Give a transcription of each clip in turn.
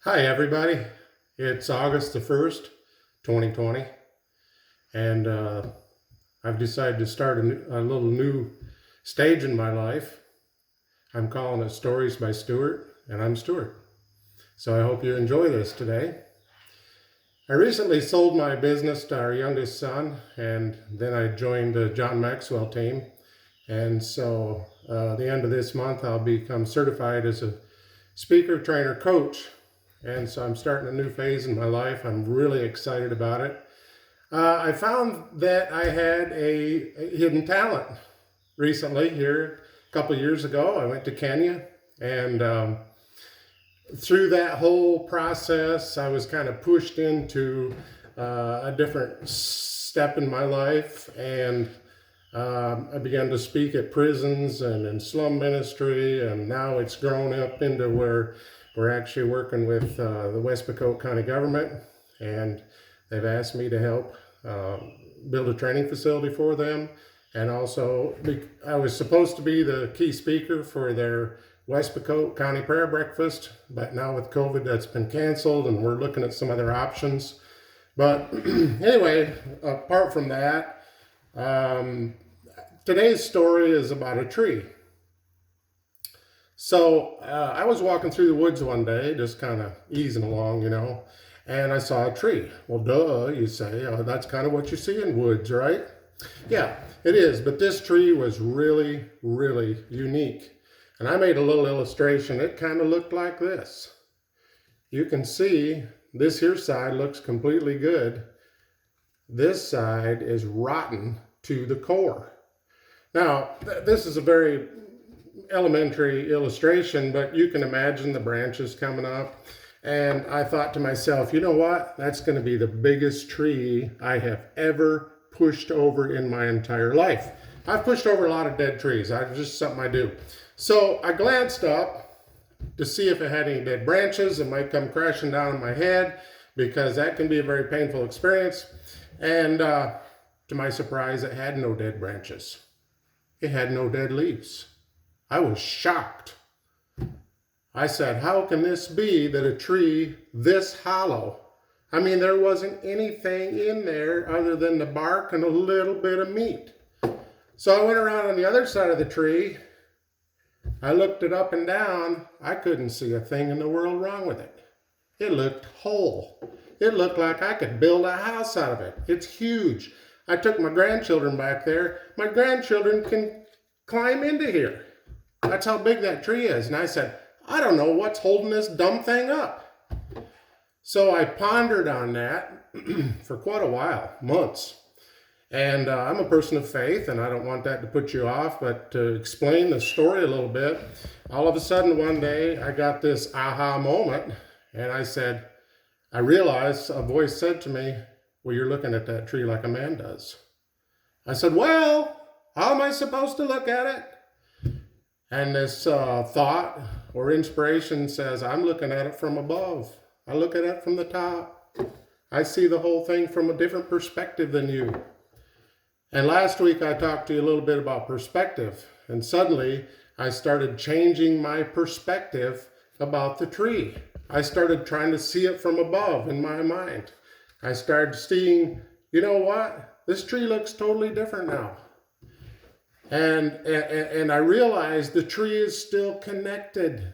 Hi, everybody. It's August the 1st, 2020, and I've decided to start a little new stage in my life. I'm calling it Stories by Stuart, and I'm Stuart. So I hope you enjoy this today. I recently sold my business to our youngest son, and then I joined the John Maxwell team. And so the end of this month, I'll become certified as a speaker, trainer, coach. And so I'm starting a new phase in my life. I'm really excited about it. I found that I had a hidden talent recently here a couple of years ago. I went to Kenya, and through that whole process, I was kind of pushed into a different step in my life, and I began to speak at prisons and in slum ministry, and now it's grown up into where we're actually working with the Westpokot County government, and they've asked me to help build a training facility for them. And also, I was supposed to be the key speaker for their Westpokot County Prayer Breakfast, but now with COVID, that's been canceled, and we're looking at some other options. But anyway, apart from that, today's story is about a tree. So I was walking through the woods one day, just kind of easing along, and I saw a tree. Well, duh, you say, that's kind of what you see in woods, right? Yeah, it is, but this tree was really, really unique. And I made a little illustration. It kind of looked like this. You can see this here side looks completely good. This side is rotten to the core. Now, this is a very elementary illustration, but you can imagine the branches coming up. And I thought to myself, you know what? That's going to be the biggest tree I have ever pushed over in my entire life. I've pushed over a lot of dead trees. It's just something I do. So I glanced up to see if it had any dead branches. It might come crashing down on my head, because that can be a very painful experience. And to my surprise, it had no dead branches. It had no dead leaves. I was shocked. I said, how can this be that a tree this hollow? I mean, there wasn't anything in there other than the bark and a little bit of meat. So I went around on the other side of the tree. I looked it up and down. I couldn't see a thing in the world wrong with it. It looked whole. It looked like I could build a house out of it. It's huge. I took my grandchildren back there. My grandchildren can climb into here. That's how big that tree is. And I said, I don't know what's holding this dumb thing up. So I pondered on that for quite a while, months. And I'm a person of faith, and I don't want that to put you off, but to explain the story a little bit, all of a sudden one day I got this aha moment, and I realized a voice said to me, well, you're looking at that tree like a man does. I said, well, how am I supposed to look at it? And this thought or inspiration says, I'm looking at it from above. I look at it from the top. I see the whole thing from a different perspective than you. And last week I talked to you a little bit about perspective. And suddenly I started changing my perspective about the tree. I started trying to see it from above in my mind. I started seeing, you know what? This tree looks totally different now. And I realized the tree is still connected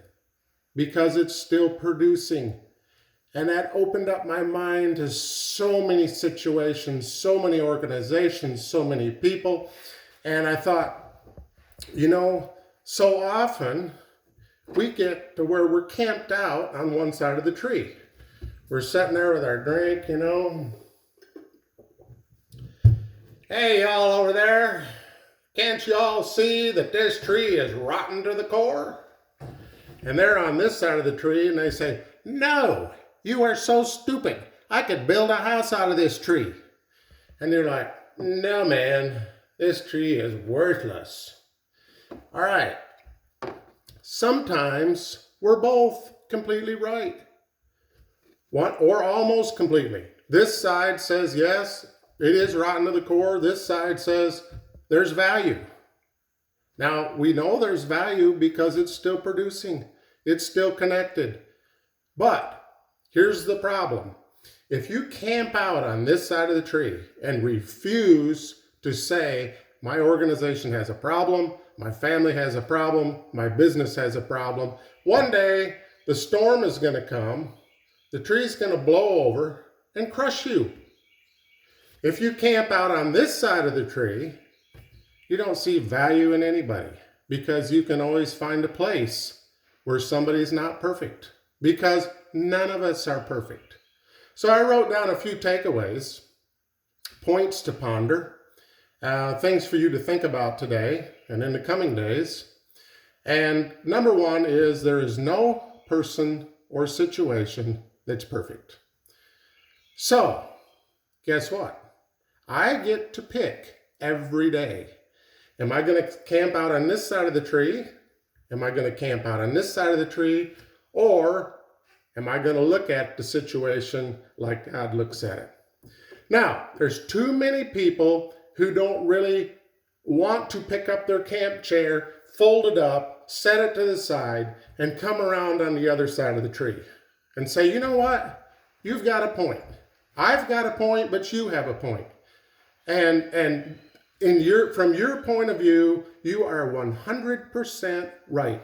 because it's still producing. And that opened up my mind to so many situations, so many organizations, so many people. And I thought, so often we get to where we're camped out on one side of the tree. We're sitting there with our drink, Hey, y'all over there. Can't you all see that this tree is rotten to the core? And they're on this side of the tree and they say, no, you are so stupid. I could build a house out of this tree. And you're like, no, man, this tree is worthless. All right. Sometimes we're both completely right. One, or almost completely. This side says, yes, it is rotten to the core. This side says, there's value. Now, we know there's value because it's still producing. It's still connected. But Here's the problem. If you camp out on this side of the tree and refuse to say, my organization has a problem, my family has a problem, my business has a problem, one day the storm is going to come, the tree's going to blow over and crush you. If you camp out on this side of the tree, you don't see value in anybody because you can always find a place where somebody's not perfect because none of us are perfect. So I wrote down a few takeaways, points to ponder, things for you to think about today and in the coming days. And number one is there is no person or situation that's perfect. So guess what? I get to pick every day. Am I going to camp out on this side of the tree? Am I going to camp out on this side of the tree? Or am I going to look at the situation like God looks at it? Now, there's too many people who don't really want to pick up their camp chair, fold it up, set it to the side, and come around on the other side of the tree and say, you know what? You've got a point. I've got a point, but you have a point. And from your point of view, you are 100% right.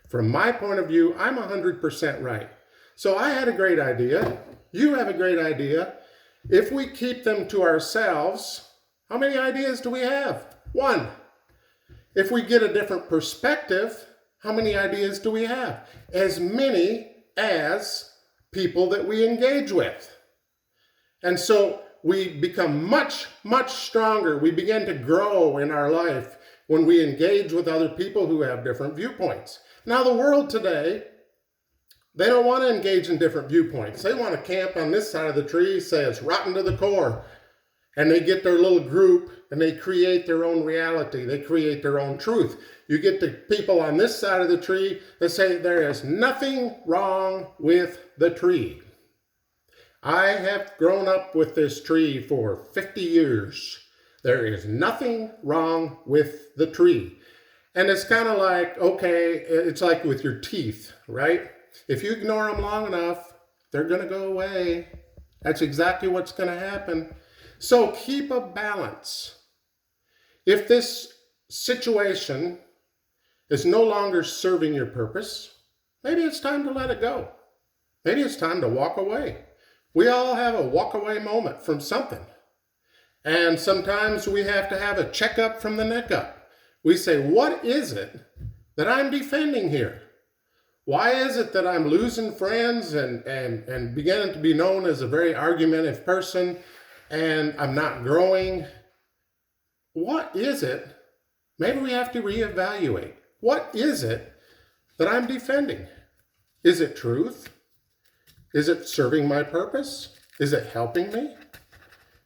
From my point of view, I'm 100% right. So I had a great idea. You have a great idea. If we keep them to ourselves, how many ideas do we have? One. If we get a different perspective, how many ideas do we have? As many as people that we engage with. And so we become much, much stronger. We begin to grow in our life when we engage with other people who have different viewpoints. Now, the world today, they don't want to engage in different viewpoints. They want to camp on this side of the tree, say it's rotten to the core. And they get their little group and they create their own reality. They create their own truth. You get the people on this side of the tree that say there is nothing wrong with the tree. I have grown up with this tree for 50 years. There is nothing wrong with the tree. And it's kind of like, okay, it's like with your teeth, right? If you ignore them long enough, they're going to go away. That's exactly what's going to happen. So keep a balance. If this situation is no longer serving your purpose, maybe it's time to let it go. Maybe it's time to walk away. We all have a walk away moment from something. And sometimes we have to have a checkup from the neck up. We say, what is it that I'm defending here? Why is it that I'm losing friends and beginning to be known as a very argumentative person and I'm not growing? What is it? Maybe we have to reevaluate. What is it that I'm defending? Is it truth? Is it serving my purpose? Is it helping me?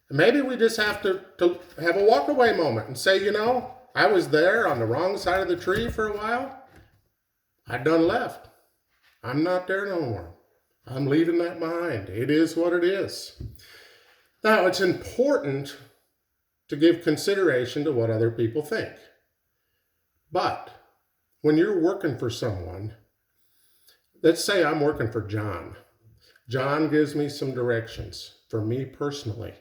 Maybe we just have to have a walk away moment and say, you know, I was there on the wrong side of the tree for a while. I done left. I'm not there no more. I'm leaving that behind. It is what it is. Now, it's important to give consideration to what other people think. But when you're working for someone, let's say I'm working for John. John gives me some directions for me personally.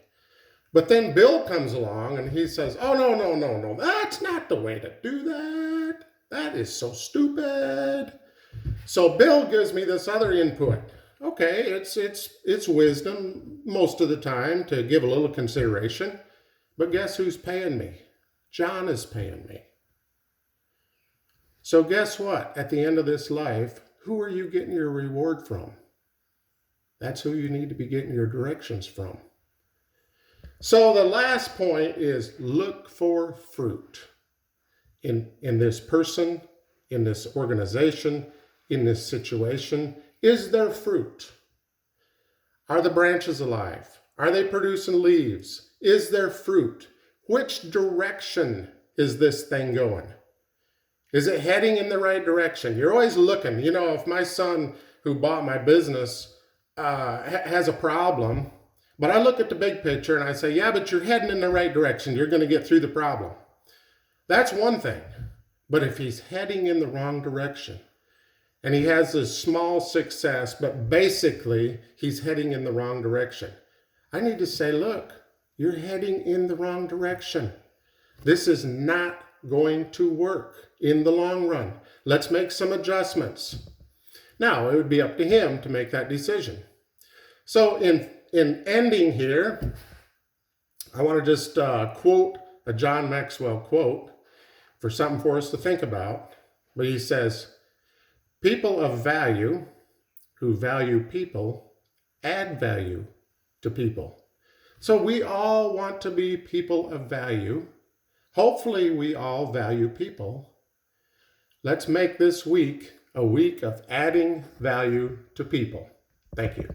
But then Bill comes along and he says, oh, no, that's not the way to do that. That is so stupid. So Bill gives me this other input. Okay, it's wisdom most of the time to give a little consideration. But guess who's paying me? John is paying me. So guess what? At the end of this life, who are you getting your reward from? That's who you need to be getting your directions from. So the last point is look for fruit in this person, in this organization, in this situation. Is there fruit? Are the branches alive? Are they producing leaves? Is there fruit? Which direction is this thing going? Is it heading in the right direction? You're always looking. You know, if my son who bought my business has a problem, but I look at the big picture and I say, yeah, but you're heading in the right direction. You're going to get through the problem. That's one thing. But if he's heading in the wrong direction and he has this small success, but basically he's heading in the wrong direction. I need to say, look, you're heading in the wrong direction. This is not going to work in the long run. Let's make some adjustments. Now, it would be up to him to make that decision. So in ending here, I want to just quote a John Maxwell quote for something for us to think about. But he says, people of value who value people add value to people. So we all want to be people of value. Hopefully we all value people. Let's make this week a week of adding value to people. Thank you.